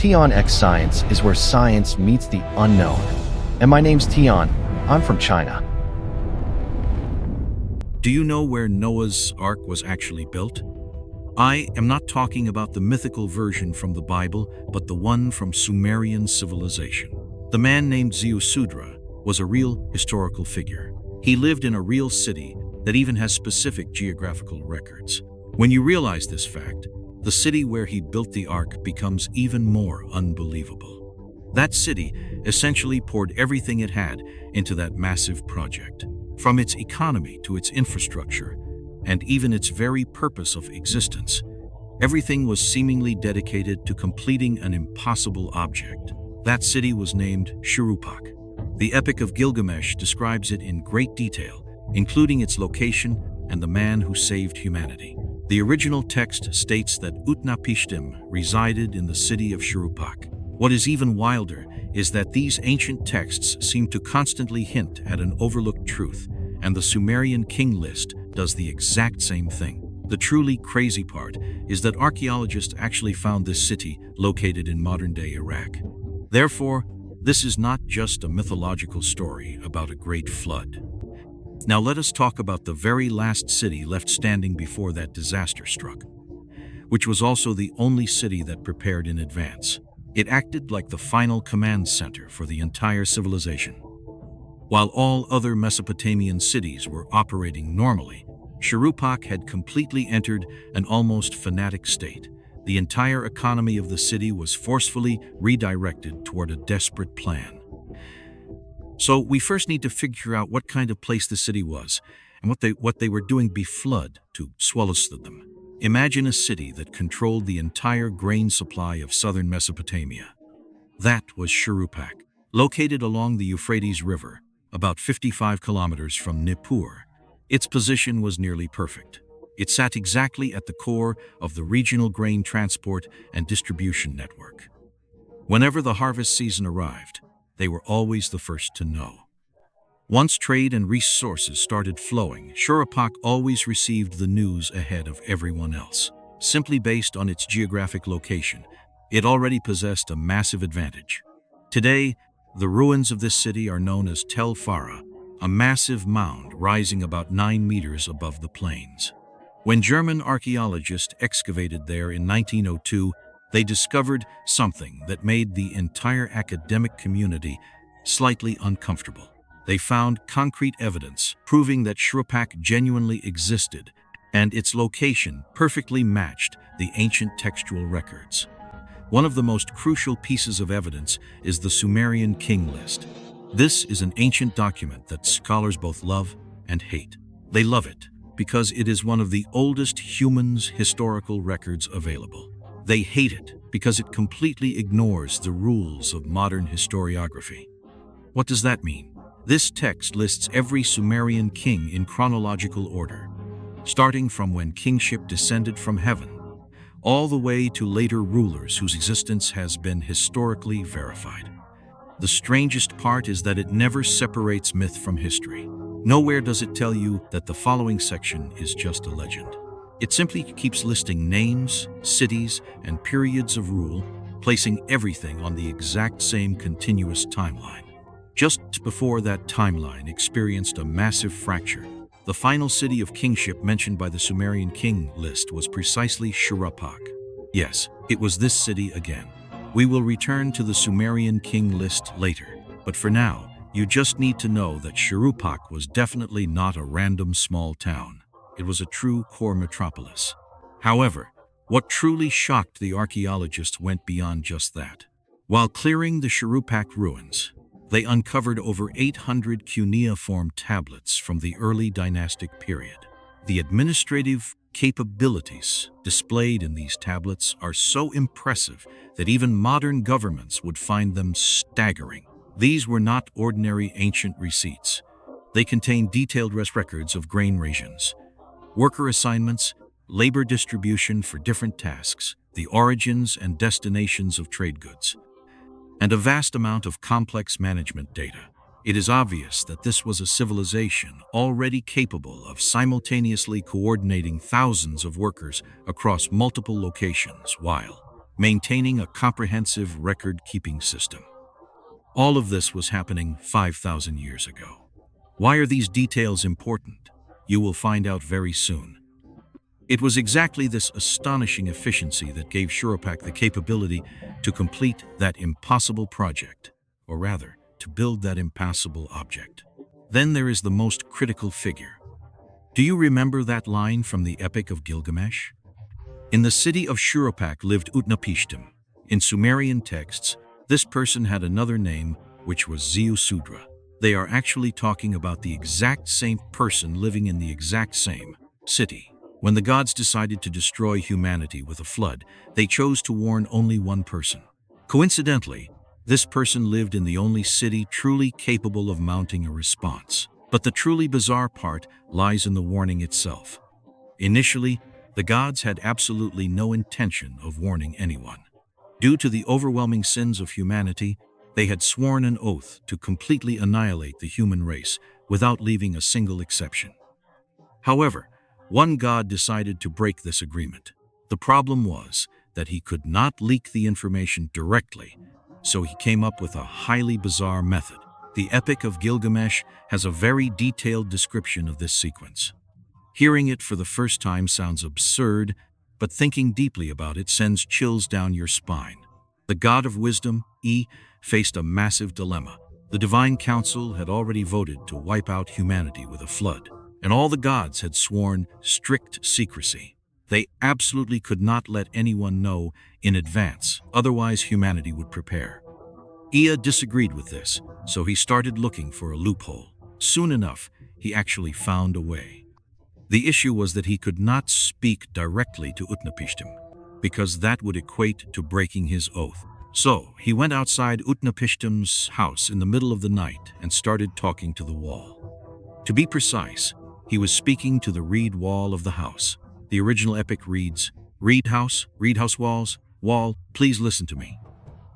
TIAN X Science is where science meets the unknown. And my name's TIAN. I'm from China. Do you know where Noah's Ark was actually built? I am not talking about the mythical version from the Bible, but the one from Sumerian civilization. The man named Ziusudra was a real historical figure. He lived in a real city that even has specific geographical records. When you realize this fact, the city where he built the ark becomes even more unbelievable. That city essentially poured everything it had into that massive project, from its economy to its infrastructure, and even its very purpose of existence. Everything was seemingly dedicated to completing an impossible object. That city was named Shuruppak. The Epic of Gilgamesh describes it in great detail, including its location and the man who saved humanity. The original text states that Utnapishtim resided in the city of Shuruppak. What is even wilder is that these ancient texts seem to constantly hint at an overlooked truth, and the Sumerian King List does the exact same thing. The truly crazy part is that archaeologists actually found this city located in modern-day Iraq. Therefore, this is not just a mythological story about a great flood. Now let us talk about the very last city left standing before that disaster struck, which was also the only city that prepared in advance. It acted like the final command center for the entire civilization. While all other Mesopotamian cities were operating normally, Shuruppak had completely entered an almost fanatic state. The entire economy of the city was forcefully redirected toward a desperate plan. So we first need to figure out what kind of place the city was and what they were doing before to swallow them. Imagine a city that controlled the entire grain supply of southern Mesopotamia. That was Shuruppak, located along the Euphrates River, about 55 kilometers from Nippur. Its position was nearly perfect. It sat exactly at the core of the regional grain transport and distribution network. Whenever the harvest season arrived, they were always the first to know. Once trade and resources started flowing, Shuruppak always received the news ahead of everyone else. Simply based on its geographic location, it already possessed a massive advantage. Today, the ruins of this city are known as Tell Fara, a massive mound rising about 9 meters above the plains. When German archaeologists excavated there in 1902, they discovered something that made the entire academic community slightly uncomfortable. They found concrete evidence proving that Shuruppak genuinely existed, and its location perfectly matched the ancient textual records. One of the most crucial pieces of evidence is the Sumerian King List. This is an ancient document that scholars both love and hate. They love it because it is one of the oldest humans' historical records available. They hate it because it completely ignores the rules of modern historiography. What does that mean? This text lists every Sumerian king in chronological order, starting from when kingship descended from heaven, all the way to later rulers whose existence has been historically verified. The strangest part is that it never separates myth from history. Nowhere does it tell you that the following section is just a legend. It simply keeps listing names, cities, and periods of rule, placing everything on the exact same continuous timeline. Just before that timeline experienced a massive fracture, the final city of kingship mentioned by the Sumerian King List was precisely Shuruppak. Yes, it was this city again. We will return to the Sumerian King List later, but for now, you just need to know that Shuruppak was definitely not a random small town. It was a true core metropolis. However, what truly shocked the archaeologists went beyond just that. While clearing the Shuruppak ruins, they uncovered over 800 cuneiform tablets from the early dynastic period. The administrative capabilities displayed in these tablets are so impressive that even modern governments would find them staggering. These were not ordinary ancient receipts. They contained detailed records of grain rations, worker assignments, labor distribution for different tasks, the origins and destinations of trade goods, and a vast amount of complex management data. It is obvious that this was a civilization already capable of simultaneously coordinating thousands of workers across multiple locations while maintaining a comprehensive record-keeping system. All of this was happening 5,000 years ago. Why are these details important? You will find out very soon. It was exactly this astonishing efficiency that gave Shuruppak the capability to complete that impossible project, or rather, to build that impassable object. Then there is the most critical figure. Do you remember that line from the Epic of Gilgamesh? In the city of Shuruppak lived Utnapishtim. In Sumerian texts, this person had another name, which was Ziusudra. They are actually talking about the exact same person living in the exact same city. When the gods decided to destroy humanity with a flood, they chose to warn only one person. Coincidentally, this person lived in the only city truly capable of mounting a response. But the truly bizarre part lies in the warning itself. Initially, the gods had absolutely no intention of warning anyone. Due to the overwhelming sins of humanity, they had sworn an oath to completely annihilate the human race without leaving a single exception. However, one god decided to break this agreement. The problem was that he could not leak the information directly, so he came up with a highly bizarre method. The Epic of Gilgamesh has a very detailed description of this sequence. Hearing it for the first time sounds absurd, but thinking deeply about it sends chills down your spine. The god of wisdom, E, faced a massive dilemma. The divine council had already voted to wipe out humanity with a flood, and all the gods had sworn strict secrecy. They absolutely could not let anyone know in advance, otherwise humanity would prepare. Ea disagreed with this, so he started looking for a loophole. Soon enough, he actually found a way. The issue was that he could not speak directly to Utnapishtim, because that would equate to breaking his oath. So he went outside Utnapishtim's house in the middle of the night and started talking to the wall. To be precise, he was speaking to the reed wall of the house. The original epic reads, reed house walls, wall, please listen to me.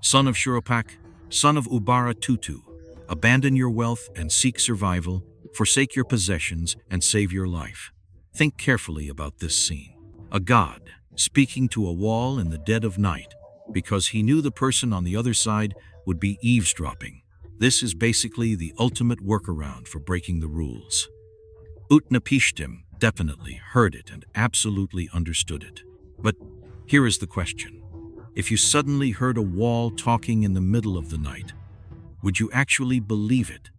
Son of Shuruppak, son of Ubara Tutu, abandon your wealth and seek survival, forsake your possessions and save your life. Think carefully about this scene. A god speaking to a wall in the dead of night because he knew the person on the other side would be eavesdropping. This is basically the ultimate workaround for breaking the rules. Utnapishtim definitely heard it and absolutely understood it. But here is the question. If you suddenly heard a wall talking in the middle of the night, would you actually believe it?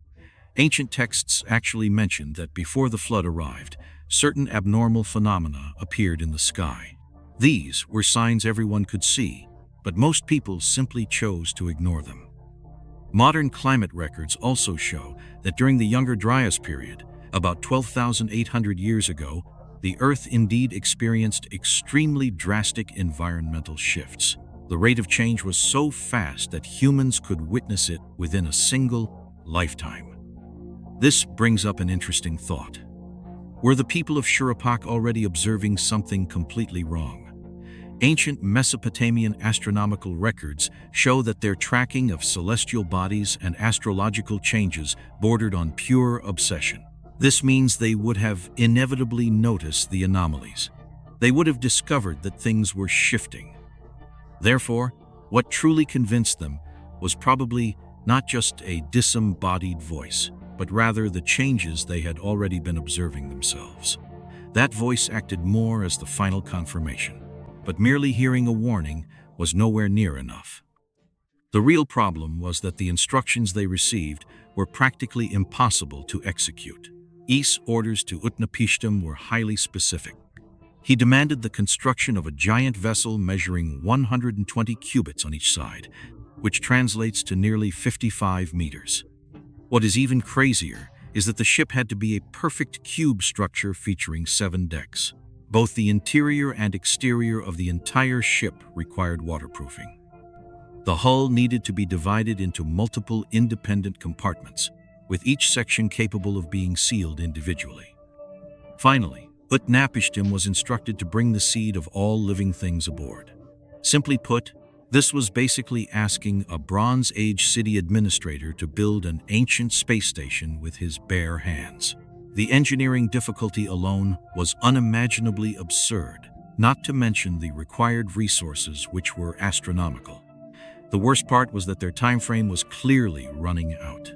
Ancient texts actually mentioned that before the flood arrived, certain abnormal phenomena appeared in the sky. These were signs everyone could see, but most people simply chose to ignore them. Modern climate records also show that during the Younger Dryas period, about 12,800 years ago, the Earth indeed experienced extremely drastic environmental shifts. The rate of change was so fast that humans could witness it within a single lifetime. This brings up an interesting thought. Were the people of Shuruppak already observing something completely wrong? Ancient Mesopotamian astronomical records show that their tracking of celestial bodies and astrological changes bordered on pure obsession. This means they would have inevitably noticed the anomalies. They would have discovered that things were shifting. Therefore, what truly convinced them was probably not just a disembodied voice, but rather the changes they had already been observing themselves. That voice acted more as the final confirmation, but merely hearing a warning was nowhere near enough. The real problem was that the instructions they received were practically impossible to execute. E's orders to Utnapishtim were highly specific. He demanded the construction of a giant vessel measuring 120 cubits on each side, which translates to nearly 55 meters. What is even crazier is that the ship had to be a perfect cube structure featuring 7 decks. Both the interior and exterior of the entire ship required waterproofing. The hull needed to be divided into multiple independent compartments, with each section capable of being sealed individually. Finally, Utnapishtim was instructed to bring the seed of all living things aboard. Simply put, this was basically asking a Bronze Age city administrator to build an ancient space station with his bare hands. The engineering difficulty alone was unimaginably absurd. not to mention the required resources, which were astronomical. The worst part was that their time frame was clearly running out.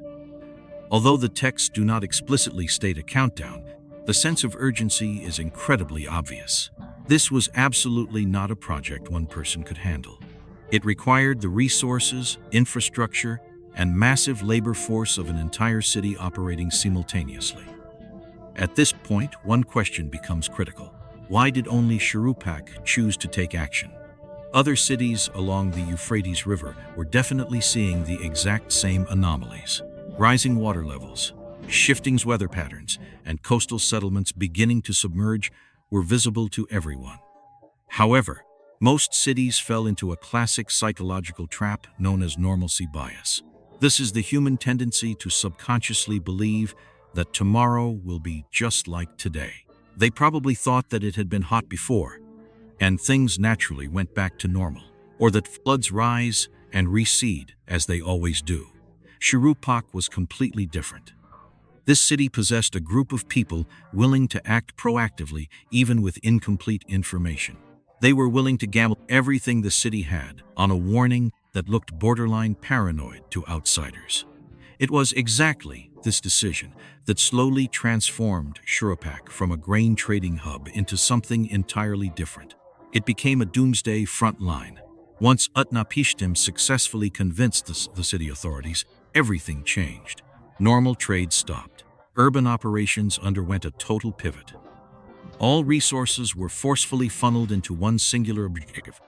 Although the texts do not explicitly state a countdown, the sense of urgency is incredibly obvious. This was absolutely not a project one person could handle. It required the resources, infrastructure, and massive labor force of an entire city operating simultaneously. At this point, one question becomes critical. Why did only Shuruppak choose to take action? Other cities along the Euphrates River were definitely seeing the exact same anomalies. Rising water levels, shifting weather patterns, and coastal settlements beginning to submerge were visible to everyone. However, most cities fell into a classic psychological trap known as normalcy bias. This is the human tendency to subconsciously believe that tomorrow will be just like today. They probably thought that it had been hot before, and things naturally went back to normal, or that floods rise and recede as they always do. Shuruppak was completely different. This city possessed a group of people willing to act proactively even with incomplete information. They were willing to gamble everything the city had on a warning that looked borderline paranoid to outsiders. It was exactly this decision that slowly transformed Shuruppak from a grain trading hub into something entirely different. It became a doomsday front line. Once Utnapishtim successfully convinced the city authorities, everything changed. Normal trade stopped. Urban operations underwent a total pivot. All resources were forcefully funneled into one singular objective.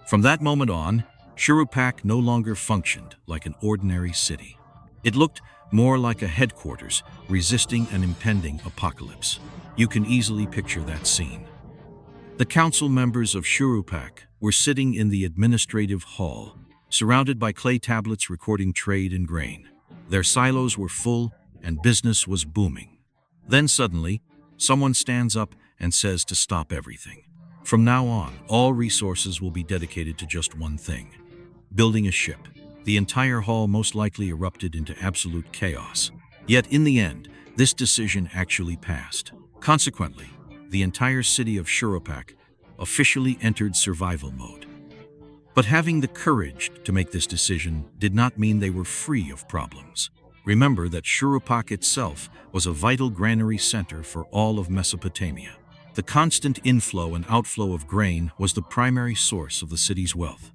From that moment on, Shuruppak no longer functioned like an ordinary city. It looked more like a headquarters resisting an impending apocalypse. You can easily picture that scene. The council members of Shuruppak were sitting in the administrative hall, surrounded by clay tablets recording trade and grain. Their silos were full and business was booming. Then suddenly, someone stands up and says to stop everything. From now on, all resources will be dedicated to just one thing: building a ship. The entire hall most likely erupted into absolute chaos. Yet in the end, this decision actually passed. Consequently, the entire city of Shuruppak officially entered survival mode. But having the courage to make this decision did not mean they were free of problems. Remember that Shuruppak itself was a vital granary center for all of Mesopotamia. The constant inflow and outflow of grain was the primary source of the city's wealth.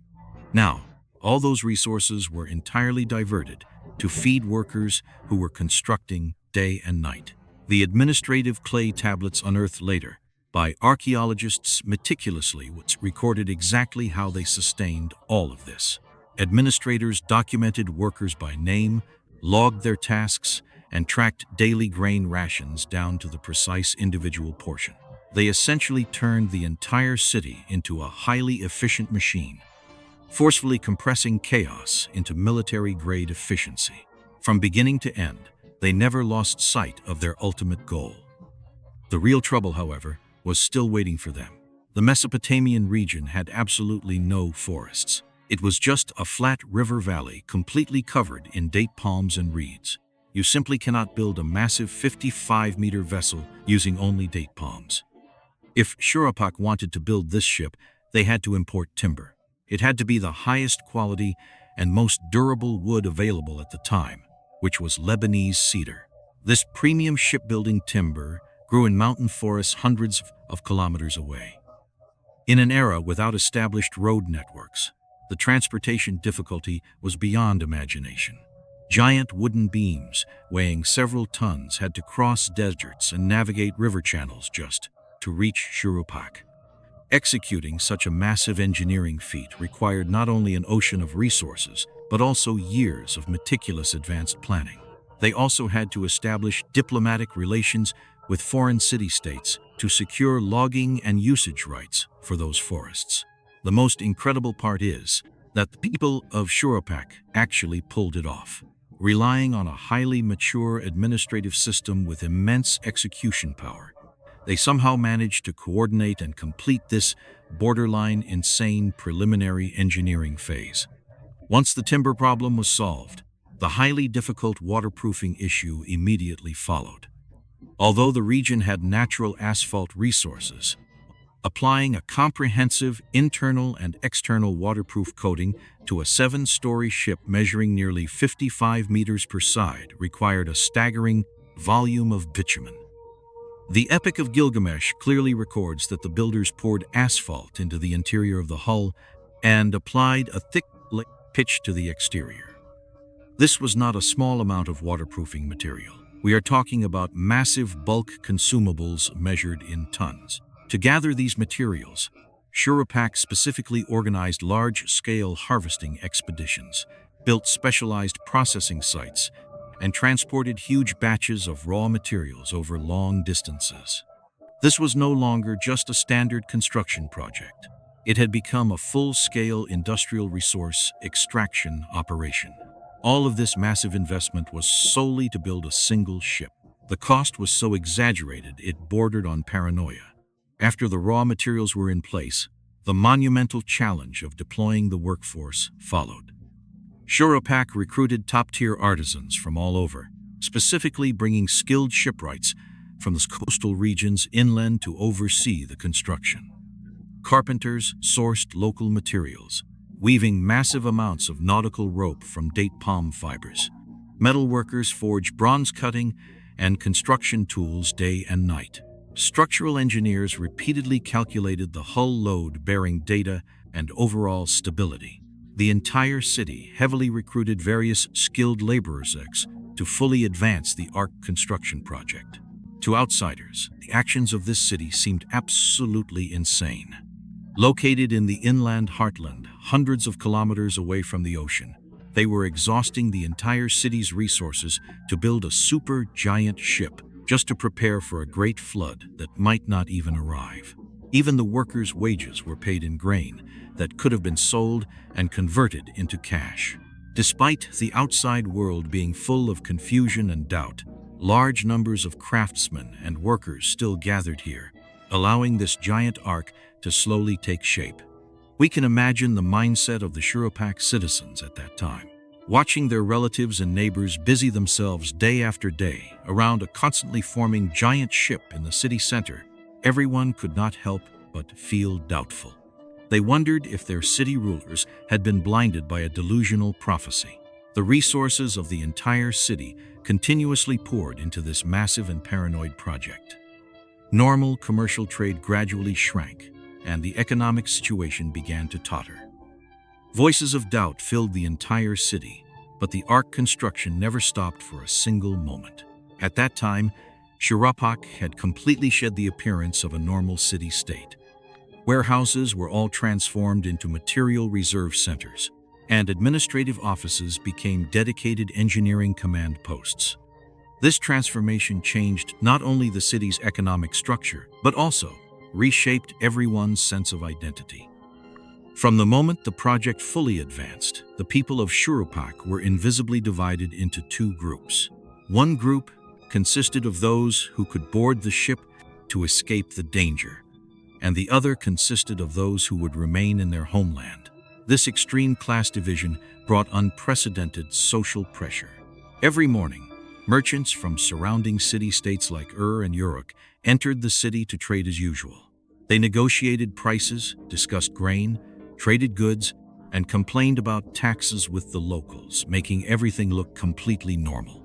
Now, all those resources were entirely diverted to feed workers who were constructing day and night. The administrative clay tablets unearthed later by archaeologists meticulously recorded exactly how they sustained all of this. Administrators documented workers by name, logged their tasks, and tracked daily grain rations down to the precise individual portion. They essentially turned the entire city into a highly efficient machine, forcefully compressing chaos into military-grade efficiency. From beginning to end, they never lost sight of their ultimate goal. The real trouble, however, was still waiting for them. The Mesopotamian region had absolutely no forests. It was just a flat river valley completely covered in date palms and reeds. You simply cannot build a massive 55-meter vessel using only date palms. If Shuruppak wanted to build this ship, they had to import timber. It had to be the highest quality and most durable wood available at the time, which was Lebanese cedar. This premium shipbuilding timber grew in mountain forests hundreds of kilometers away. In an era without established road networks, the transportation difficulty was beyond imagination. Giant wooden beams weighing several tons had to cross deserts and navigate river channels just to reach Shuruppak. Executing such a massive engineering feat required not only an ocean of resources, but also years of meticulous advanced planning. They also had to establish diplomatic relations with foreign city-states to secure logging and usage rights for those forests. The most incredible part is that the people of Shuruppak actually pulled it off. Relying on a highly mature administrative system with immense execution power, they somehow managed to coordinate and complete this borderline insane preliminary engineering phase. Once the timber problem was solved, the highly difficult waterproofing issue immediately followed. Although the region had natural asphalt resources, applying a comprehensive internal and external waterproof coating to a 7-story ship measuring nearly 55 meters per side required a staggering volume of bitumen. The Epic of Gilgamesh clearly records that the builders poured asphalt into the interior of the hull and applied a thick pitch to the exterior. This was not a small amount of waterproofing material. We are talking about massive bulk consumables measured in tons. To gather these materials, Shuruppak specifically organized large-scale harvesting expeditions, built specialized processing sites, and transported huge batches of raw materials over long distances. This was no longer just a standard construction project. It had become a full-scale industrial resource extraction operation. All of this massive investment was solely to build a single ship. The cost was so exaggerated it bordered on paranoia. After the raw materials were in place, the monumental challenge of deploying the workforce followed. Shuruppak recruited top-tier artisans from all over, specifically bringing skilled shipwrights from the coastal regions inland to oversee the construction. Carpenters sourced local materials, weaving massive amounts of nautical rope from date palm fibers. Metalworkers forged bronze cutting and construction tools day and night. Structural engineers repeatedly calculated the hull load-bearing data and overall stability. The entire city heavily recruited various skilled laborers to fully advance the Ark construction project. To outsiders, the actions of this city seemed absolutely insane. Located in the inland heartland, hundreds of kilometers away from the ocean, they were exhausting the entire city's resources to build a super-giant ship just to prepare for a great flood that might not even arrive. Even the workers' wages were paid in grain that could have been sold and converted into cash. Despite the outside world being full of confusion and doubt, large numbers of craftsmen and workers still gathered here, allowing this giant ark to slowly take shape. We can imagine the mindset of the Shuruppak citizens at that time, watching their relatives and neighbors busy themselves day after day around a constantly forming giant ship in the city center. Everyone could not help but feel doubtful. They wondered if their city rulers had been blinded by a delusional prophecy. The resources of the entire city continuously poured into this massive and paranoid project. Normal commercial trade gradually shrank, and the economic situation began to totter. Voices of doubt filled the entire city, but the Ark construction never stopped for a single moment. At that time, Shuruppak had completely shed the appearance of a normal city-state. Warehouses were all transformed into material reserve centers, and administrative offices became dedicated engineering command posts. This transformation changed not only the city's economic structure, but also reshaped everyone's sense of identity. From the moment the project fully advanced, the people of Shuruppak were invisibly divided into two groups. One group consisted of those who could board the ship to escape the danger, and the other consisted of those who would remain in their homeland. This extreme class division brought unprecedented social pressure. Every morning, merchants from surrounding city-states like and Uruk entered the city to trade as usual. They negotiated prices, discussed grain, traded goods, and complained about taxes with the locals, making everything look completely normal.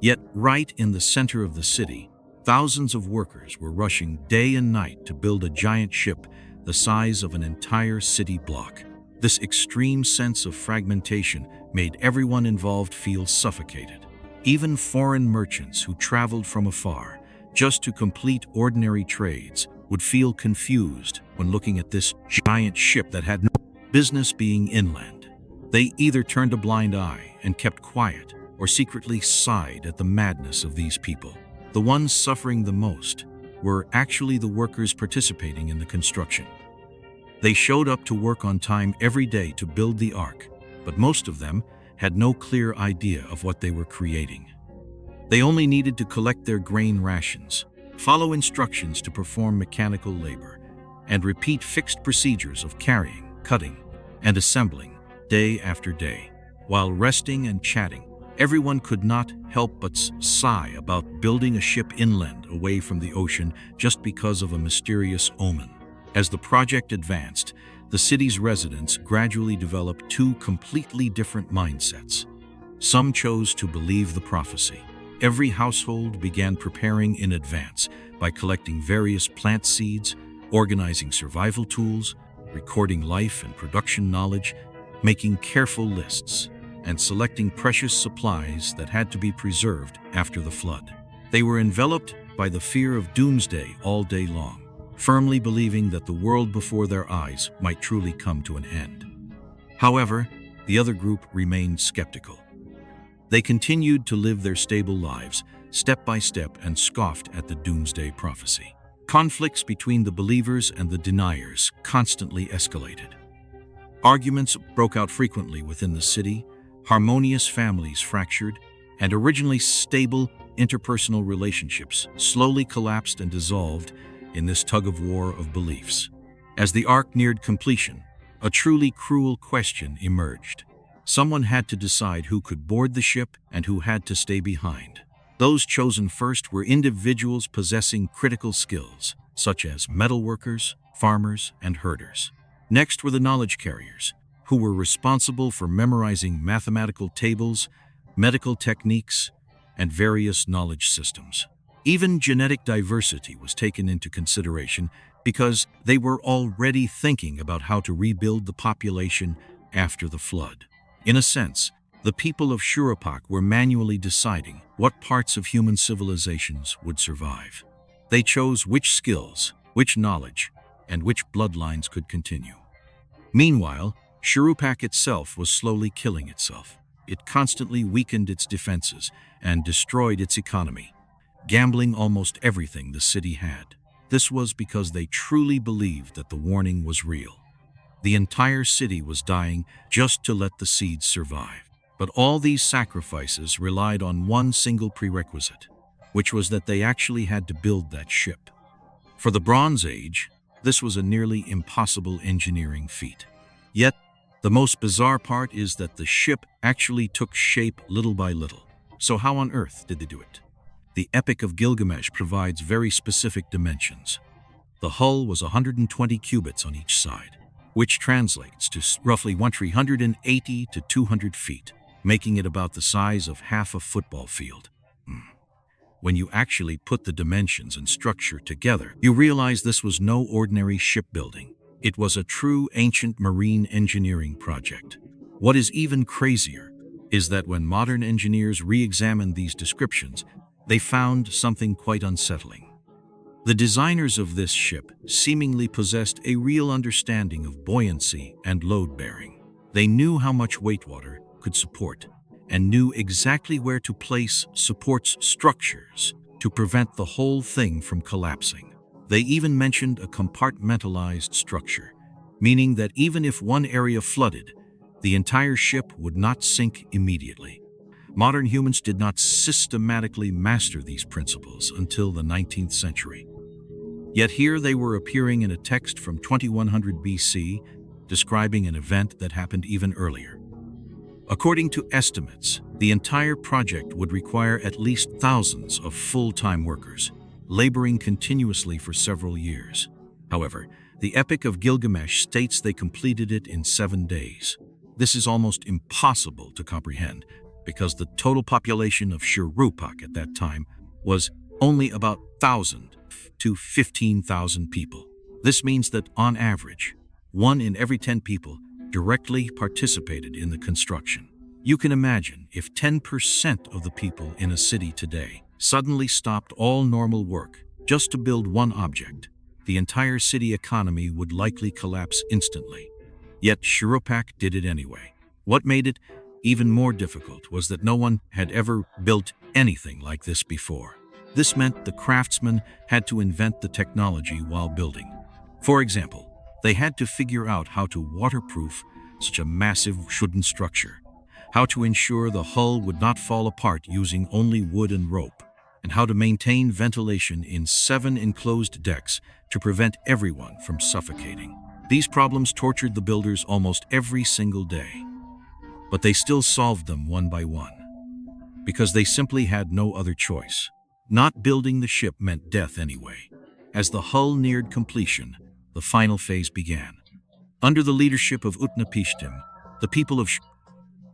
Yet, right in the center of the city, thousands of workers were rushing day and night to build a giant ship the size of an entire city block. This extreme sense of fragmentation made everyone involved feel suffocated. Even foreign merchants who traveled from afar just to complete ordinary trades would feel confused when looking at this giant ship that had no business being inland. They either turned a blind eye and kept quiet, or secretly sighed at the madness of these people. The ones suffering the most were actually the workers participating in the construction. They showed up to work on time every day to build the Ark, but most of them had no clear idea of what they were creating. They only needed to collect their grain rations, follow instructions to perform mechanical labor, and repeat fixed procedures of carrying, cutting, and assembling day after day. While resting and chatting, everyone could not help but sigh about building a ship inland away from the ocean just because of a mysterious omen. As the project advanced, the city's residents gradually developed two completely different mindsets. Some chose to believe the prophecy. Every household began preparing in advance by collecting various plant seeds, organizing survival tools, recording life and production knowledge, making careful lists, and selecting precious supplies that had to be preserved after the flood. They were enveloped by the fear of doomsday all day long, firmly believing that the world before their eyes might truly come to an end. However, the other group remained skeptical. They continued to live their stable lives, step by step, and scoffed at the doomsday prophecy. Conflicts between the believers and the deniers constantly escalated. Arguments broke out frequently within the city, harmonious families fractured, and originally stable interpersonal relationships slowly collapsed and dissolved in this tug-of-war of beliefs. As the ark neared completion, a truly cruel question emerged. Someone had to decide who could board the ship and who had to stay behind. Those chosen first were individuals possessing critical skills, such as metalworkers, farmers, and herders. Next were the knowledge carriers, who were responsible for memorizing mathematical tables, medical techniques, and various knowledge systems. Even genetic diversity was taken into consideration because they were already thinking about how to rebuild the population after the flood. In a sense, the people of Shuruppak were manually deciding what parts of human civilizations would survive. They chose which skills, which knowledge, and which bloodlines could continue. Meanwhile, Shuruppak itself was slowly killing itself. It constantly weakened its defenses and destroyed its economy, gambling almost everything the city had. This was because they truly believed that the warning was real. The entire city was dying just to let the seeds survive. But all these sacrifices relied on one single prerequisite, which was that they actually had to build that ship. For the Bronze Age, this was a nearly impossible engineering feat. Yet, the most bizarre part is that the ship actually took shape little by little. So how on earth did they do it? The Epic of Gilgamesh provides very specific dimensions. The hull was 120 cubits on each side, which translates to roughly 380 to 200 feet, making it about the size of half a football field. When you actually put the dimensions and structure together, you realize this was no ordinary shipbuilding. It was a true ancient marine engineering project. What is even crazier is that when modern engineers re-examined these descriptions, they found something quite unsettling. The designers of this ship seemingly possessed a real understanding of buoyancy and load-bearing. They knew how much weight water could support and knew exactly where to place support structures to prevent the whole thing from collapsing. They even mentioned a compartmentalized structure, meaning that even if one area flooded, the entire ship would not sink immediately. Modern humans did not systematically master these principles until the 19th century. Yet here they were appearing in a text from 2100 BC, describing an event that happened even earlier. According to estimates, the entire project would require at least thousands of full-time workers, laboring continuously for several years. However, the Epic of Gilgamesh states they completed it in 7 days. This is almost impossible to comprehend because the total population of Shuruppak at that time was only about 1,000 to 15,000 people. This means that, on average, 1 in every 10 people directly participated in the construction. You can imagine if 10% of the people in a city today suddenly stopped all normal work just to build one object, the entire city economy would likely collapse instantly. Yet Shuruppak did it anyway. What made it even more difficult was that no one had ever built anything like this before. This meant the craftsmen had to invent the technology while building. For example, they had to figure out how to waterproof such a massive wooden structure, how to ensure the hull would not fall apart using only wood and rope, and how to maintain ventilation in 7 enclosed decks to prevent everyone from suffocating. These problems tortured the builders almost every single day. But they still solved them one by one, because they simply had no other choice. Not building the ship meant death anyway. As the hull neared completion, the final phase began. Under the leadership of Utnapishtim, the people of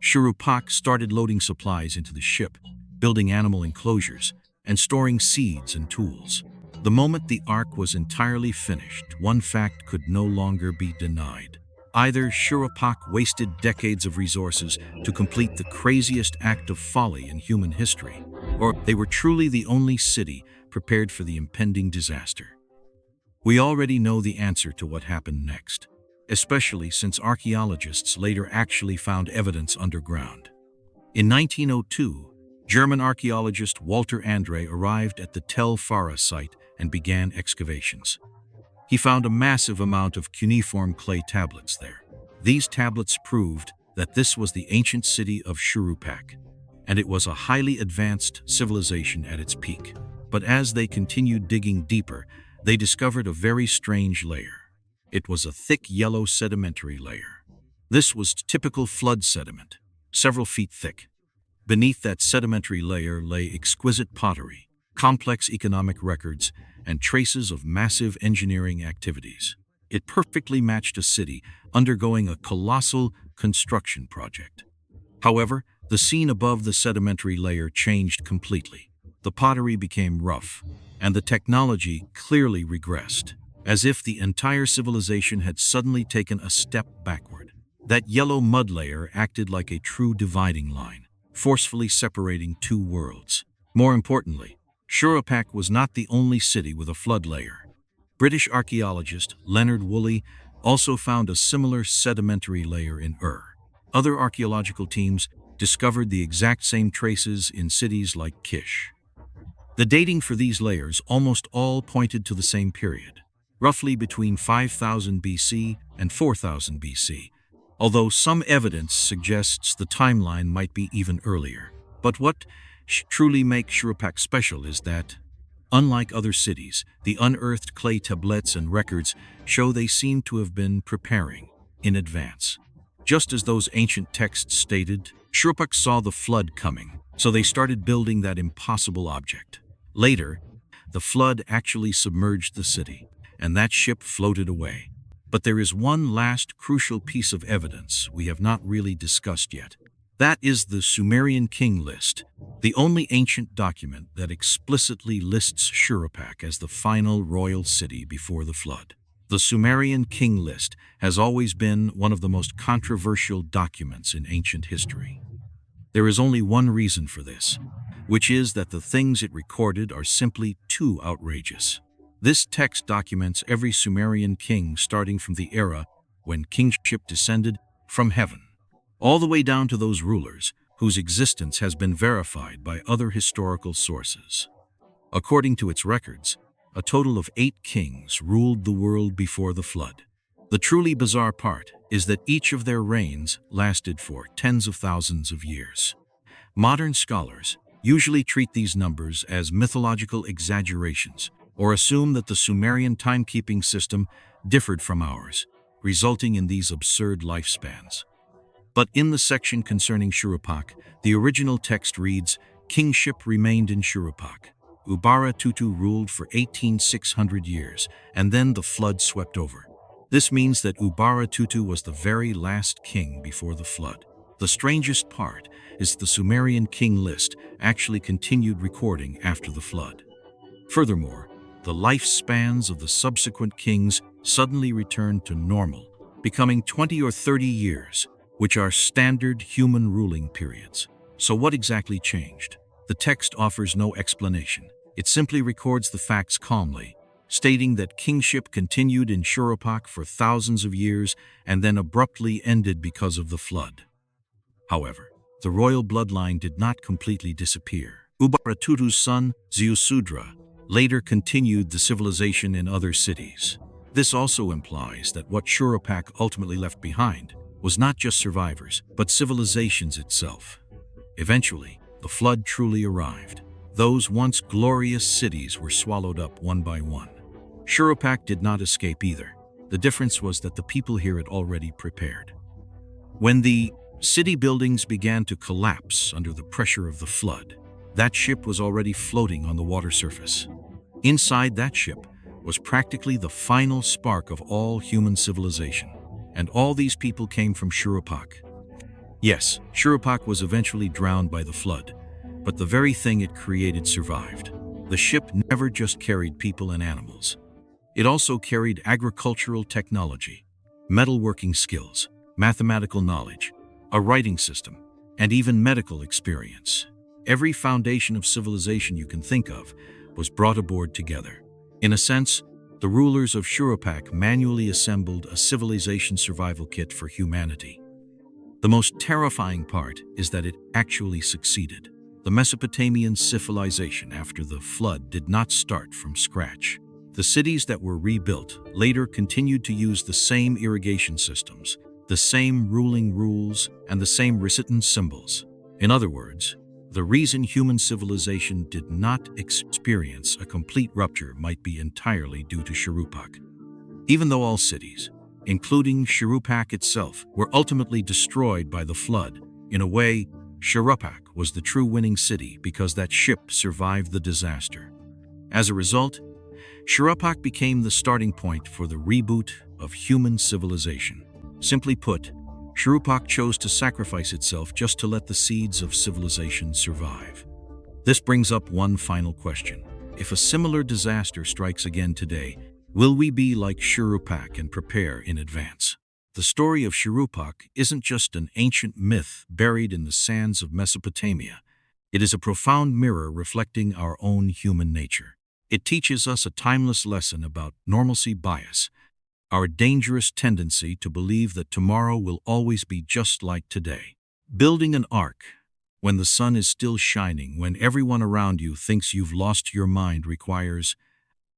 Shuruppak started loading supplies into the ship, building animal enclosures, and storing seeds and tools. The moment the ark was entirely finished, one fact could no longer be denied. Either Shuruppak wasted decades of resources to complete the craziest act of folly in human history, or they were truly the only city prepared for the impending disaster. We already know the answer to what happened next, especially since archaeologists later actually found evidence underground. In 1902, German archaeologist Walter Andre arrived at the Tell Fara site and began excavations. He found a massive amount of cuneiform clay tablets there. These tablets proved that this was the ancient city of Shuruppak, and it was a highly advanced civilization at its peak. But as they continued digging deeper, they discovered a very strange layer. It was a thick yellow sedimentary layer. This was typical flood sediment, several feet thick. Beneath that sedimentary layer lay exquisite pottery, complex economic records, and traces of massive engineering activities. It perfectly matched a city undergoing a colossal construction project. However, the scene above the sedimentary layer changed completely. The pottery became rough, and the technology clearly regressed, as if the entire civilization had suddenly taken a step backward. That yellow mud layer acted like a true dividing line, forcefully separating two worlds. More importantly, Shuruppak was not the only city with a flood layer. British archaeologist Leonard Woolley also found a similar sedimentary layer in Ur. Other archaeological teams discovered the exact same traces in cities like Kish. The dating for these layers almost all pointed to the same period, roughly between 5000 BC and 4000 BC, although some evidence suggests the timeline might be even earlier. But what truly makes Shuruppak special is that, unlike other cities, the unearthed clay tablets and records show they seem to have been preparing in advance. Just as those ancient texts stated, Shuruppak saw the flood coming, so they started building that impossible object. Later, the flood actually submerged the city, and that ship floated away. But there is one last crucial piece of evidence we have not really discussed yet. That is the Sumerian King List, the only ancient document that explicitly lists Shuruppak as the final royal city before the flood. The Sumerian King List has always been one of the most controversial documents in ancient history. There is only one reason for this, which is that the things it recorded are simply too outrageous. This text documents every Sumerian king starting from the era when kingship descended from heaven, all the way down to those rulers whose existence has been verified by other historical sources. According to its records, a total of 8 kings ruled the world before the flood. The truly bizarre part is that each of their reigns lasted for tens of thousands of years. Modern scholars usually treat these numbers as mythological exaggerations or assume that the Sumerian timekeeping system differed from ours, resulting in these absurd lifespans. But in the section concerning Shuruppak, the original text reads, "Kingship remained in Shuruppak. Ubara-Tutu ruled for 18,600 years, and then the flood swept over." This means that Ubara-Tutu was the very last king before the flood. The strangest part is the Sumerian King List actually continued recording after the flood. Furthermore, the lifespans of the subsequent kings suddenly returned to normal, becoming 20 or 30 years, which are standard human ruling periods. So what exactly changed? The text offers no explanation. It simply records the facts calmly, stating that kingship continued in Shuruppak for thousands of years and then abruptly ended because of the flood. However, the royal bloodline did not completely disappear. Ubara-Tutu's son, Ziusudra, later continued the civilization in other cities. This also implies that what Shuruppak ultimately left behind was not just survivors, but civilizations itself. Eventually, the flood truly arrived. Those once glorious cities were swallowed up one by one. Shuruppak did not escape either. The difference was that the people here had already prepared. When the city buildings began to collapse under the pressure of the flood, that ship was already floating on the water surface. Inside that ship was practically the final spark of all human civilization. And all these people came from Shuruppak. Yes, Shuruppak was eventually drowned by the flood, but the very thing it created survived. The ship never just carried people and animals. It also carried agricultural technology, metalworking skills, mathematical knowledge, a writing system, and even medical experience. Every foundation of civilization you can think of was brought aboard together. In a sense, the rulers of Shuruppak manually assembled a civilization survival kit for humanity. The most terrifying part is that it actually succeeded. The Mesopotamian civilization after the flood did not start from scratch. The cities that were rebuilt later continued to use the same irrigation systems, the same ruling rules, and the same written symbols. In other words, the reason human civilization did not experience a complete rupture might be entirely due to Shuruppak. Even though all cities, including Shuruppak itself, were ultimately destroyed by the flood, in a way, Shuruppak was the true winning city because that ship survived the disaster. As a result, Shuruppak became the starting point for the reboot of human civilization. Simply put, Shuruppak chose to sacrifice itself just to let the seeds of civilization survive. This brings up one final question. If a similar disaster strikes again today, will we be like Shuruppak and prepare in advance? The story of Shuruppak isn't just an ancient myth buried in the sands of Mesopotamia. It is a profound mirror reflecting our own human nature. It teaches us a timeless lesson about normalcy bias, our dangerous tendency to believe that tomorrow will always be just like today. Building an ark when the sun is still shining, when everyone around you thinks you've lost your mind, requires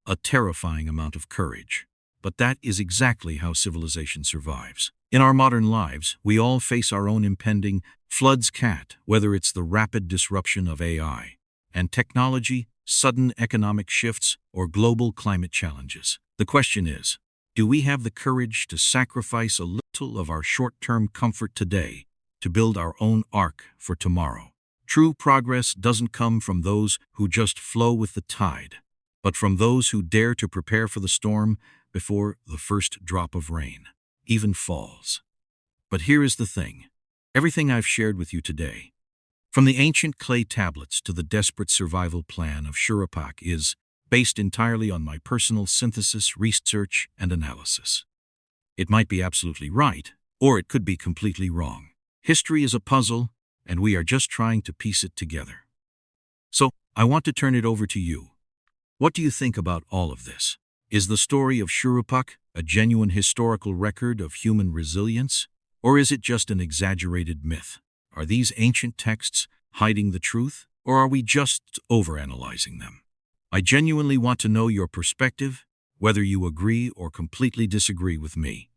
a terrifying amount of courage. But that is exactly how civilization survives. In our modern lives, we all face our own impending floods, whether it's the rapid disruption of AI and technology, sudden economic shifts, or global climate challenges. The question is, do we have the courage to sacrifice a little of our short-term comfort today to build our own ark for tomorrow? True progress doesn't come from those who just flow with the tide, but from those who dare to prepare for the storm before the first drop of rain even falls. But here is the thing. Everything I've shared with you today, from the ancient clay tablets to the desperate survival plan of Shuruppak, is based entirely on my personal synthesis, research, and analysis. It might be absolutely right, or it could be completely wrong. History is a puzzle, and we are just trying to piece it together. So, I want to turn it over to you. What do you think about all of this? Is the story of Shuruppak a genuine historical record of human resilience, or is it just an exaggerated myth? Are these ancient texts hiding the truth, or are we just overanalyzing them? I genuinely want to know your perspective, whether you agree or completely disagree with me.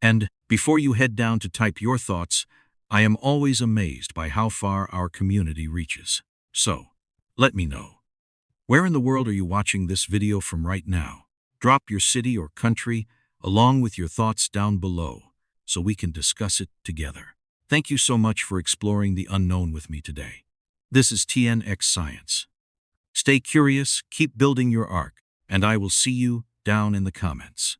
And before you head down to type your thoughts, I am always amazed by how far our community reaches. So, let me know. Where in the world are you watching this video from right now? Drop your city or country along with your thoughts down below so we can discuss it together. Thank you so much for exploring the unknown with me today. This is TNX Science. Stay curious, keep building your ark, and I will see you down in the comments.